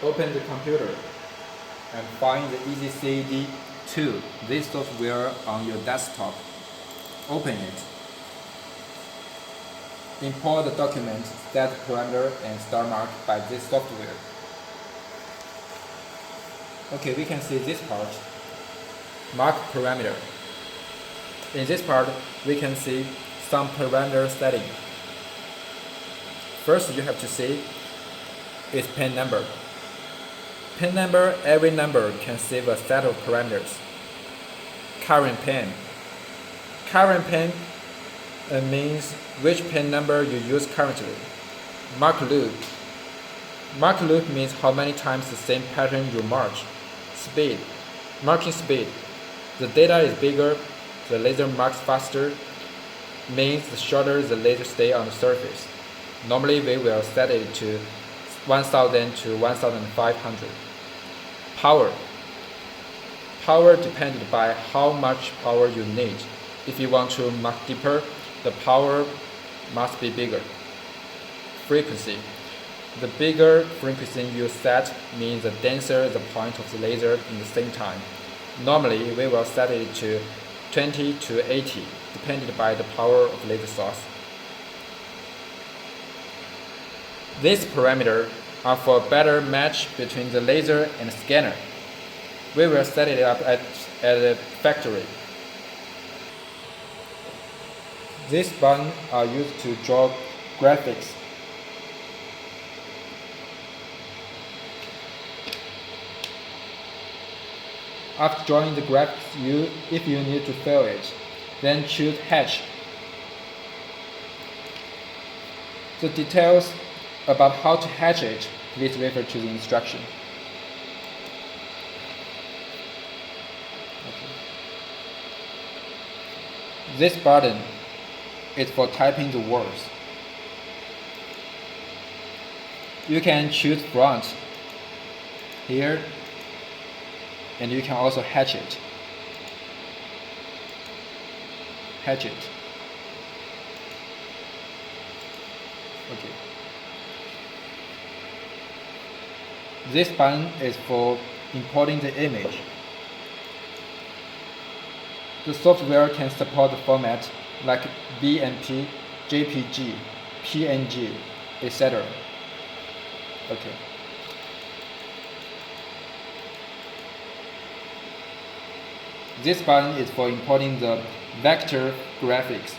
Open the computer and find the EasyCAD2, this software on your desktop. Open it. Import the document, set parameter and star mark by this software. Okay, we can see this part. Mark parameter. In this part, we can see some parameter setting. First, you have to see its pin number. Pin number, every number can save a set of parameters. Current pin. Current pin means which pin number you use currently. Mark loop. Mark loop means how many times the same pattern you mark. Speed. Marking speed. The data is bigger, the laser marks faster, means the shorter the laser stay on the surface. Normally we will set it to 1000 to 1500. Power. Power depended by how much power you need. If you want to mark deeper, the power must be bigger. Frequency. The bigger frequency you set means the denser the point of the laser in the same time. Normally, we will set it to 20 to 80, depending by the power of laser source. These parameters are for a better match between the laser and the scanner. We will set it up at the factory. These buttons are used to draw graphics. After drawing the graphics, if you need to fill it, then choose Hatch. The details about how to hatch it, please refer to the instruction. This button is for typing the words. You can choose front here, and you can also hatch it. Hatch it. Okay. This button is for importing the image. The software can support the format like BMP, JPG, PNG, etc. Okay. This button is for importing the vector graphics.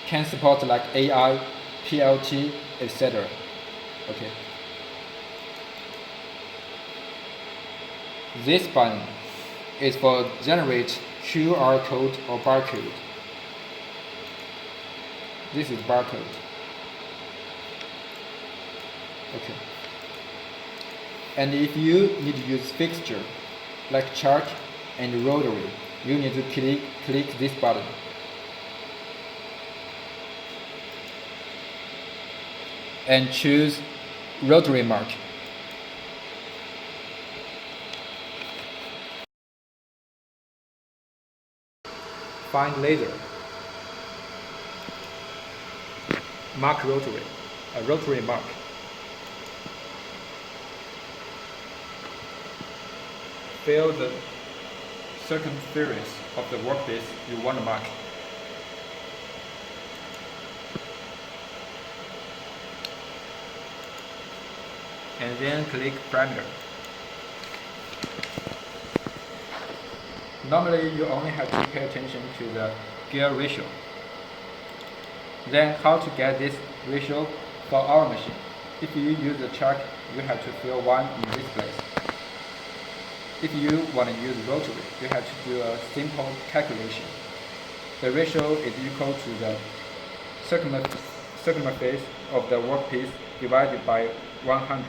Can support like AI, PLT, etc. Okay. This button is for generate QR code or barcode. This is barcode. Okay. And if you need to use fixture like chart and rotary, you need to click this button. And choose rotary mark. Find laser. Mark rotary. A rotary mark. Fill the circumference of the workpiece you want to mark. And then click parameter. Normally, you only have to pay attention to the gear ratio. Then how to get this ratio for our machine? If you use the chart, you have to fill 1 in this place. If you want to use rotary, you have to do a simple calculation. The ratio is equal to the circumference of the workpiece divided by 100.